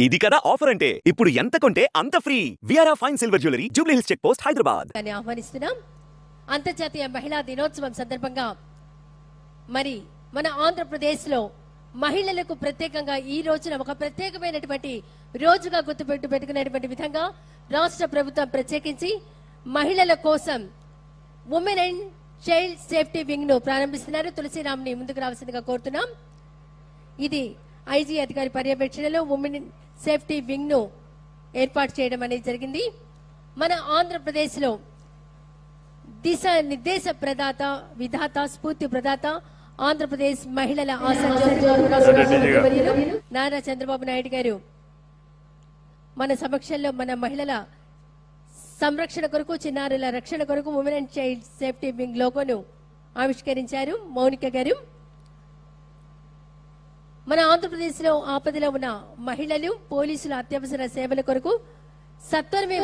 ఇది కదా ఆఫర్ అంటే ఇప్పుడు ఎంత కొంటే అంత ఫ్రీ. విఆర్ఆ fine silver jewellery, Jubilee Hills check post, Hyderabad. ఆహ్వానిస్తున్నాం. అంతర్జాతీయ మహిళా దినోత్సవం సందర్భంగా మరి మన ఆంధ్రప్రదేశ్లో మహిళలకు ప్రత్యేకంగా ఈ రోజున ఒక ప్రత్యేకమైనటువంటి రోజుగా పెట్టుకునేటువంటి విధంగా రాష్ట్ర ప్రభుత్వం ప్రత్యేకించి మహిళల కోసం women and child safety wing ను ప్రారంభిస్తున్నారు. తులసిరామ్ని ముందుకు రావాల్సిందిగా కోరుతున్నాం. ఇది ఐజీ అధికారి పర్యవేక్షణలో ఉమెన్ సేఫ్టీ వింగ్ ను ఏర్పాటు చేయడం అనేది జరిగింది. మన ఆంధ్రప్రదేశ్ లో దిశ నిర్దేశ ప్రదాత, విధాత, స్ఫూర్తి ప్రదాత ఆంధ్రప్రదేశ్ మహిళల నారా చంద్రబాబు నాయుడు గారు మన సమక్షంలో మన మహిళల సంరక్షణ కొరకు, చిన్నారుల రక్షణ కొరకు women and child safety wing లోగోను ఆవిష్కరించారు. మౌనిక గారు మన ఆంధ్రప్రదేశ్ లో ఆపదలో ఉన్న మహిళలు, పోలీసుల అత్యవసర సేవల కొరకు సత్వరమే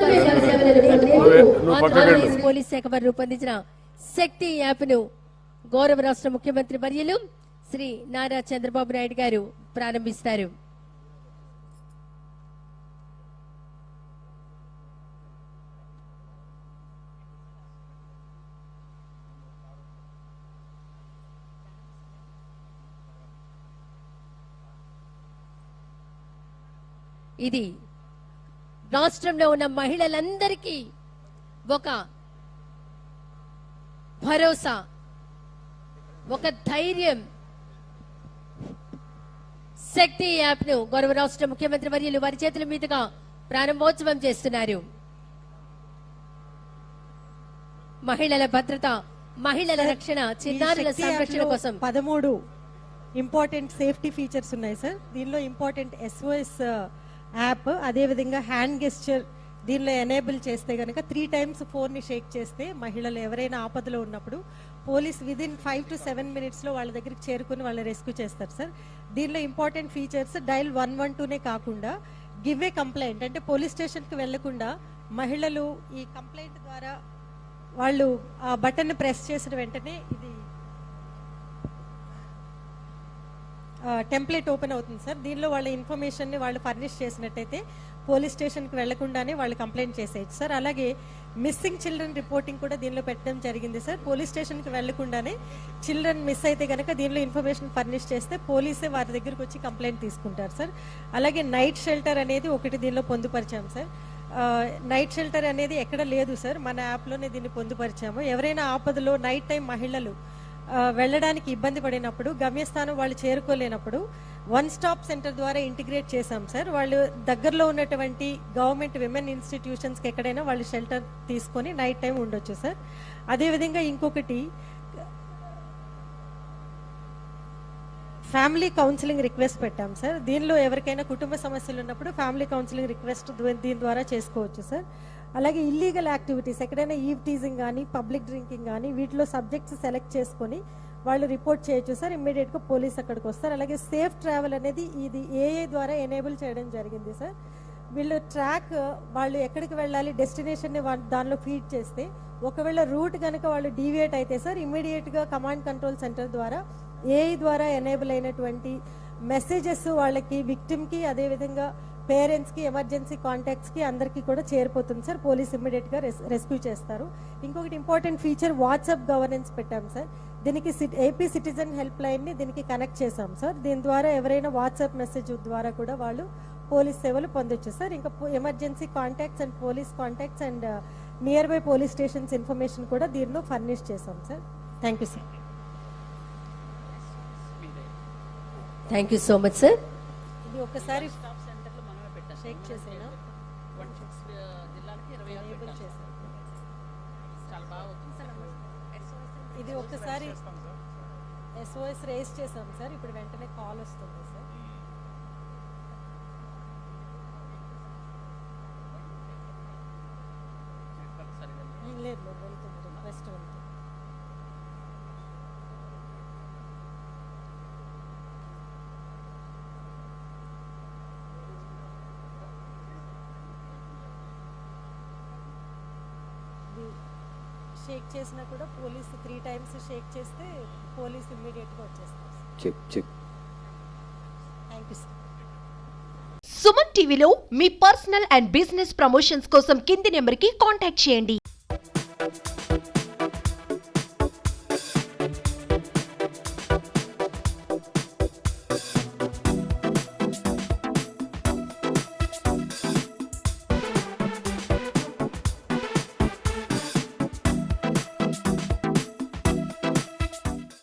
ఆంధ్రప్రదేశ్ పోలీస్ శాఖ వారు రూపొందించిన శక్తి యాప్ ను గౌరవ రాష్ట్ర ముఖ్యమంత్రి వర్యులు శ్రీ నారా చంద్రబాబు నాయుడు గారు ప్రారంభిస్తారు. ఇది రాష్ట్రంలో ఉన్న మహిళలందరికీ ఒక భరోసా, ఒక ధైర్యం. శక్తి యాప్ ను గౌరవ రాష్ట్ర ముఖ్యమంత్రి వర్యులు వారి చేతుల మీదుగా ప్రారంభోత్సవం చేస్తున్నారు. మహిళల భద్రత, మహిళల రక్షణ, చిన్నారుల సంరక్షణ కోసం 13 ఇంపార్టెంట్ సేఫ్టీ ఫీచర్స్ ఉన్నాయి సార్. దీనిలో ఇంపార్టెంట్ SOS యాప్, అదేవిధంగా హ్యాండ్ గెస్చర్ దీనిలో ఎనేబుల్ చేస్తే కనుక 3 times ఫోన్ని షేక్ చేస్తే మహిళలు ఎవరైనా ఆపదలో ఉన్నప్పుడు పోలీస్ విదిన్ 5 to 7 minutes లో వాళ్ళ దగ్గరికి చేరుకుని వాళ్ళని రెస్క్యూ చేస్తారు సార్. దీనిలో ఇంపార్టెంట్ ఫీచర్స్ డైల్ 112నే కాకుండా గివ్ ఏ కంప్లైంట్, అంటే పోలీస్ స్టేషన్కి వెళ్లకుండా మహిళలు ఈ కంప్లైంట్ ద్వారా వాళ్ళు ఆ బటన్ ప్రెస్ చేసిన వెంటనే ఇది టెంప్లెట్ ఓపెన్ అవుతుంది సార్. దీనిలో వాళ్ళ ఇన్ఫర్మేషన్ని వాళ్ళు ఫర్నిష్ చేసినట్టయితే పోలీస్ స్టేషన్కి వెళ్లకుండానే వాళ్ళు కంప్లైంట్ చేసేయచ్చు సార్. అలాగే మిస్సింగ్ చిల్డ్రన్ రిపోర్టింగ్ కూడా దీనిలో పెట్టడం జరిగింది సార్. పోలీస్ స్టేషన్కి వెళ్లకుండానే చిల్డ్రన్ మిస్ అయితే కనుక దీనిలో ఇన్ఫర్మేషన్ ఫర్నిష్ చేస్తే పోలీసే వారి దగ్గరకు వచ్చి కంప్లైంట్ తీసుకుంటారు సార్. అలాగే నైట్ షెల్టర్ అనేది ఒకటి దీనిలో పొందుపరిచాం సార్. నైట్ షెల్టర్ అనేది ఎక్కడ లేదు సార్, మన యాప్లోనే దీన్ని పొందుపరిచాము. ఎవరైనా ఆపదలో నైట్ టైం మహిళలు వెళ్ళడానికి ఇబ్బంది పడినప్పుడు, గమ్యస్థానం వాళ్ళు చేరుకోలేనప్పుడు 1 stop సెంటర్ ద్వారా ఇంటిగ్రేట్ చేశాం సార్. వాళ్ళు దగ్గరలో ఉన్నటువంటి గవర్నమెంట్ విమెన్ ఇన్స్టిట్యూషన్స్కి ఎక్కడైనా వాళ్ళు షెల్టర్ తీసుకొని నైట్ టైం ఉండొచ్చు సార్. అదేవిధంగా ఇంకొకటి ఫ్యామిలీ కౌన్సిలింగ్ రిక్వెస్ట్ పెట్టాం సార్. దీనిలో ఎవరికైనా కుటుంబ సమస్యలు ఉన్నప్పుడు ఫ్యామిలీ కౌన్సిలింగ్ రిక్వెస్ట్ దీని ద్వారా చేసుకోవచ్చు సార్. అలాగే ఇల్లీగల్ యాక్టివిటీస్, ఎక్కడైనా ఈవ్ టీజింగ్ కానీ పబ్లిక్ డ్రింకింగ్ కానీ వీటిలో సబ్జెక్ట్స్ సెలెక్ట్ చేసుకొని వాళ్ళు రిపోర్ట్ చేయొచ్చు సార్. ఇమ్మీడియట్గా పోలీస్ అక్కడికి వస్తారు. అలాగే సేఫ్ ట్రావెల్ అనేది ఇది AI ద్వారా ఎనేబుల్ చేయడం జరిగింది సార్. వీళ్ళు ట్రాక్, వాళ్ళు ఎక్కడికి వెళ్ళాలి డెస్టినేషన్ని దానిలో ఫీడ్ చేస్తే ఒకవేళ రూట్ కనుక వాళ్ళు డీవియేట్ అయితే సార్ ఇమ్మీడియట్గా కమాండ్ కంట్రోల్ సెంటర్ ద్వారా AI ద్వారా ఎనేబుల్ అయినటువంటి మెసేజెస్ వాళ్ళకి, విక్టిమ్కి, అదేవిధంగా పేరెంట్స్కి, ఎమర్జెన్సీ కాంటాక్ట్స్కి అందరికీ కూడా చేరిపోతుంది సార్. పోలీస్ ఇమ్మీడియట్గా రెస్క్యూ చేస్తారు. ఇంకొకటి ఇంపార్టెంట్ ఫీచర్ వాట్సాప్ గవర్నెన్స్ పెట్టాం సార్. దీనికి AP సిటిజన్ హెల్ప్ లైన్ని దీనికి కనెక్ట్ చేశాం సార్. దీని ద్వారా ఎవరైనా వాట్సాప్ మెసేజ్ ద్వారా కూడా వాళ్ళు పోలీస్ సేవలు పొందొచ్చు సార్. ఇంకా emergency contacts and police contacts and near by police stations information కూడా దీనిలో ఫర్నిష్ చేశాం sir. Thank you sir. Thank you so much sir. ఇది ఒకసారి షేక్ చేసేనా ఇది ఒకసారి SOS రేస్ చేసాం సార్. ఇప్పుడు వెంటనే కాల్ వస్తుంది సార్. లేదు వెళ్తుంది, రిక్వెస్ట్ వెళ్తుంది. షేక్ చేసినా కూడా పోలీసు 3 times షేక్ చేస్తే పోలీసు ఇమ్మీడియట్గా వచ్చేస్తారు. Check check. Thank you sir. Suman Suman టీవీలో మీ పర్సనల్ అండ్ బిజినెస్ ప్రమోషన్స్ కోసం కింది నెంబర్కి కాంటాక్ట్ చేయండి.